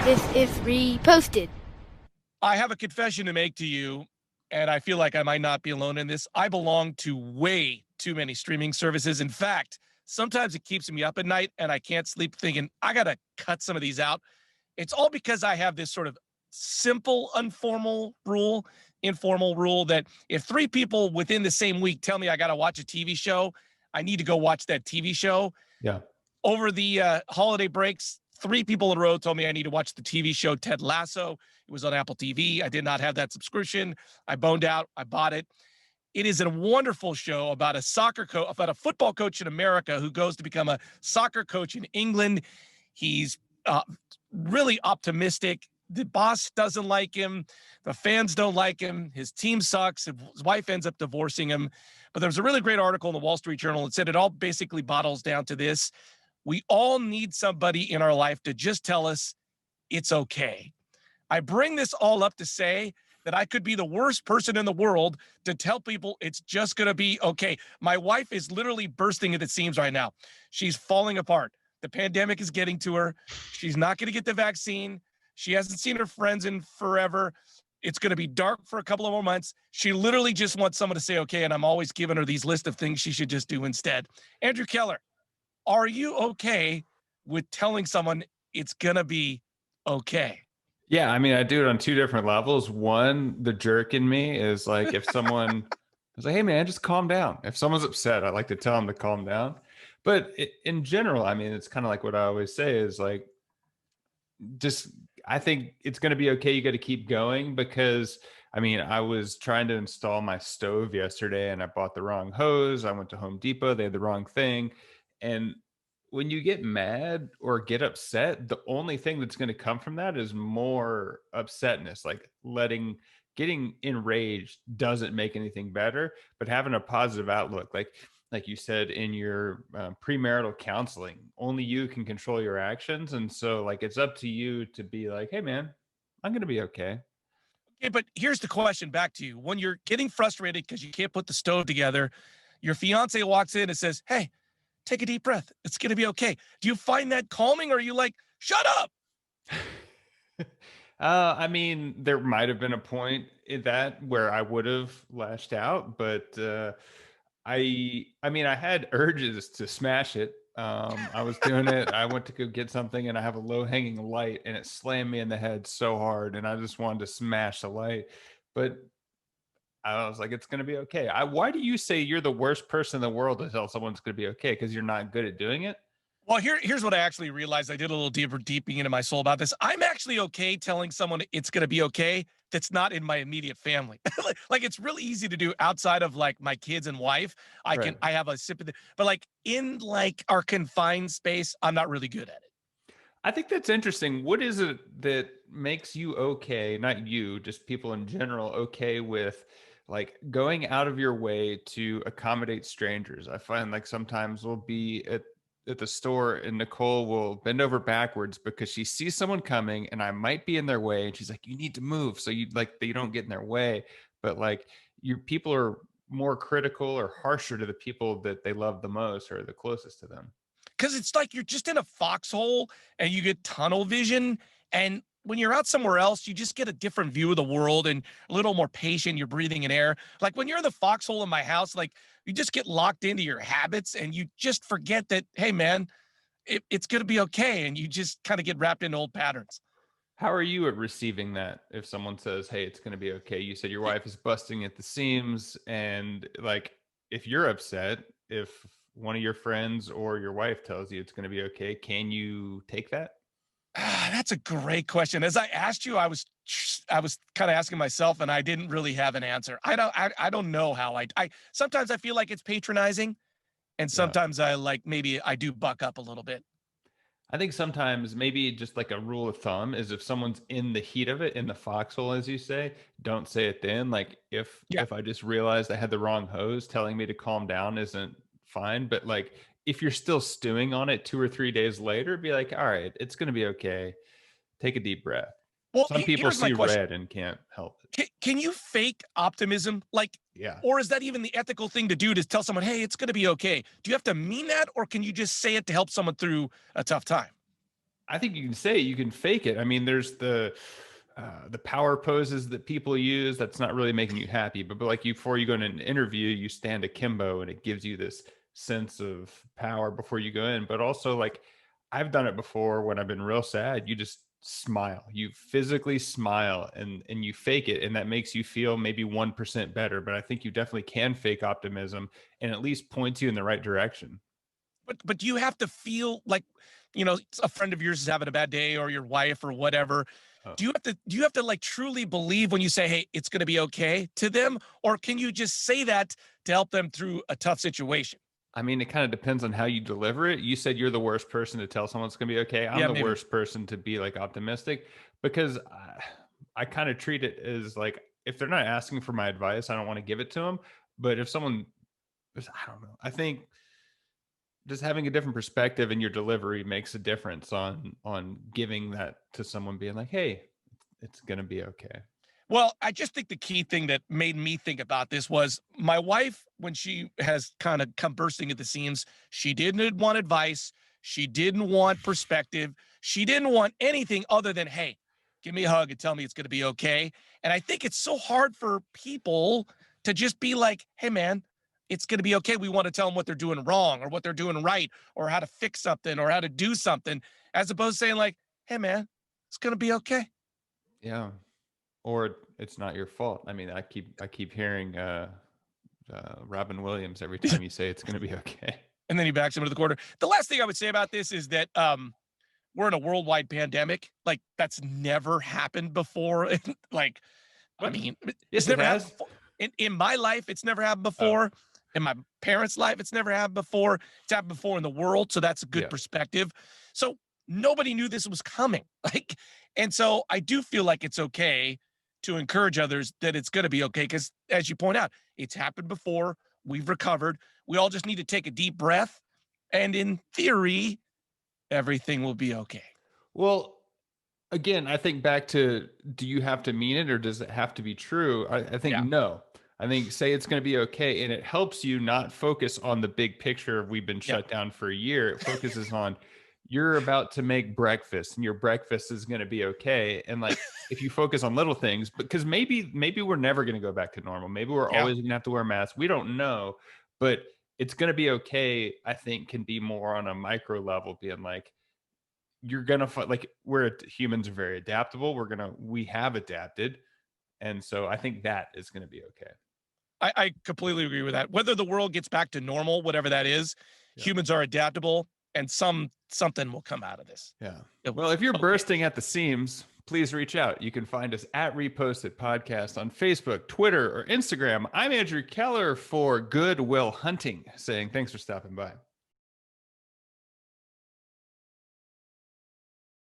This is reposted. I have a confession to make to you, and I feel like I might not be alone in this. I belong to way too many streaming services. In fact, sometimes it keeps me up at night and I can't sleep thinking, I got to cut some of these out. It's all because I have this sort of simple, informal rule that if three people within the same week tell me I got to watch a TV show, I need to go watch that TV show. Yeah. Over the holiday breaks, three people in a row told me I need to watch the TV show Ted Lasso. It was on Apple TV. I did not have that subscription. I boned out. I bought it. It is a wonderful show about about a football coach in America who goes to become a soccer coach in England. He's really optimistic. The boss doesn't like him. The fans don't like him. His team sucks. His wife ends up divorcing him. But there was a really great article in the Wall Street Journal that said it all basically bottles down to this. We all need somebody in our life to just tell us it's okay. I bring this all up to say that I could be the worst person in the world to tell people it's just going to be okay. My wife is literally bursting at the seams right now. She's falling apart. The pandemic is getting to her. She's not going to get the vaccine. She hasn't seen her friends in forever. It's going to be dark for a couple of more months. She literally just wants someone to say okay, and I'm always giving her these list of things she should just do instead. Andrew Keller, are you okay with telling someone it's going to be okay? Yeah, I mean, I do it on two different levels. One, the jerk in me is like if someone is like, hey, man, just calm down. If someone's upset, I like to tell them to calm down. But in general, I mean, it's kind of like what I always say is like, just, I think it's going to be okay. You got to keep going because, I mean, I was trying to install my stove yesterday and I bought the wrong hose. I went to Home Depot. They had the wrong thing. And when you get mad or get upset, the only thing that's going to come from that is more upsetness. Like getting enraged doesn't make anything better, but having a positive outlook, like you said in your premarital counseling, only you can control your actions. And so like, it's up to you to be like, hey man, I'm going to be okay. Okay, but here's the question back to you. When you're getting frustrated because you can't put the stove together, your fiance walks in and says, hey, take a deep breath. It's going to be okay. Do you find that calming or are you like, shut up? I mean, there might have been a point in that where I would have lashed out, but I mean, I had urges to smash it. I was doing it. I went to go get something and I have a low hanging light and it slammed me in the head so hard. And I just wanted to smash the light, but I was like, it's going to be okay. Why do you say you're the worst person in the world to tell someone's going to be okay? Because you're not good at doing it? Well, here's what I actually realized. I did a little deeping into my soul about this. I'm actually okay telling someone it's going to be okay that's not in my immediate family. Like it's really easy to do outside of like my kids and wife. Right. I have a sympathy, but like in like our confined space, I'm not really good at it. I think that's interesting. What is it that makes you okay, not you, just people in general, okay with like going out of your way to accommodate strangers? I find like sometimes we'll be at the store and Nicole will bend over backwards because she sees someone coming and I might be in their way. And she's like, you need to move. So you like, you don't get in their way. But like your people are more critical or harsher to the people that they love the most or the closest to them. Because it's like you're just in a foxhole and you get tunnel vision. And when you're out somewhere else, you just get a different view of the world and a little more patient. You're breathing in air. Like when you're in the foxhole in my house, like you just get locked into your habits and you just forget that, hey, man, it's going to be okay. And you just kind of get wrapped into old patterns. How are you at receiving that? If someone says, hey, it's going to be okay. You said your wife is busting at the seams. And like, if you're upset, if one of your friends or your wife tells you it's going to be okay, can you take that? That's a great question. As I asked you, I was kind of asking myself, and I didn't really have an answer. I don't know how I sometimes I feel like it's patronizing, and Yeah. sometimes I like maybe I do buck up a little bit. I think sometimes maybe just like a rule of thumb is if someone's in the heat of it, in the foxhole, as you say, don't say it then. Like Yeah. if I just realized I had the wrong hose, telling me to calm down isn't fine. But like if you're still stewing on it 2 or 3 days later, be like, all right, it's gonna be okay. Take a deep breath. Well, Some people here's my see question. red and can't help it. Can you fake optimism? Like, Yeah. or is that even the ethical thing to do to tell someone, hey, it's going to be okay? Do you have to mean that, or can you just say it to help someone through a tough time? I think you can say it, you can fake it. I mean, there's the power poses that people use that's not really making you happy, but like you, before you go in an interview, you stand akimbo and it gives you this sense of power before you go in. But also, like, I've done it before when I've been real sad. You just smile, you physically smile, and you fake it, and that makes you feel maybe 1% better. But I think you definitely can fake optimism and at least point you in the right direction. But you have to feel like, a friend of yours is having a bad day, or your wife or whatever. Oh. Do you have to like truly believe when you say, hey, it's going to be okay to them? Or can you just say that to help them through a tough situation? I mean, it kind of depends on how you deliver it. You said you're the worst person to tell someone it's going to be okay. I'm Yeah, the maybe. worst person to be like optimistic, because I kind of treat it as like, if they're not asking for my advice, I don't want to give it to them. But if someone, I don't know, I think just having a different perspective in your delivery makes a difference on giving that to someone, being like, hey, it's going to be okay. Well, I just think the key thing that made me think about this was my wife, when she has kind of come bursting at the seams, she didn't want advice. She didn't want perspective. She didn't want anything other than, hey, give me a hug and tell me it's going to be okay. And I think it's so hard for people to just be like, hey, man, it's going to be okay. We want to tell them what they're doing wrong or what they're doing right, or how to fix something or how to do something, as opposed to saying like, hey, man, it's going to be okay. Yeah. Or it's not your fault. I mean, I keep hearing Robin Williams every time you say it's going to be okay. And then he backs him into the corner. The last thing I would say about this is that we're in a worldwide pandemic. Like, that's never happened before. Like, I mean, Yes, it's it never happened has. before. In my life, it's never happened Oh, before. In my parents' life, it's never happened before. It's happened before in the world. So that's a good yeah. perspective. So nobody knew this was coming. Like, and so I do feel like it's okay to encourage others that it's going to be okay. Because as you point out, it's happened before. We've recovered. We all just need to take a deep breath. And in theory, everything will be okay. Well, again, I think back to, do you have to mean it or does it have to be true? I think Yeah. no. I think say it's going to be okay, and it helps you not focus on the big picture of we've been Yeah. shut down for a year. It focuses on, you're about to make breakfast and your breakfast is going to be okay. And like, if you focus on little things, because maybe we're never going to go back to normal. Maybe we're Yeah. always going to have to wear masks. We don't know, but it's going to be okay. I think can be more on a micro level, being like, you're going to like, humans are very adaptable. We have adapted. And so I think that is going to be okay. I completely agree with that. Whether the world gets back to normal, whatever that is, Yeah. humans are adaptable, and something will come out of this. Yeah. It Well, will- if you're okay. bursting at the seams, please reach out. You can find us at Reposted Podcast on Facebook, Twitter, or Instagram. I'm Andrew Keller for Good Will Hunting, saying thanks for stopping by.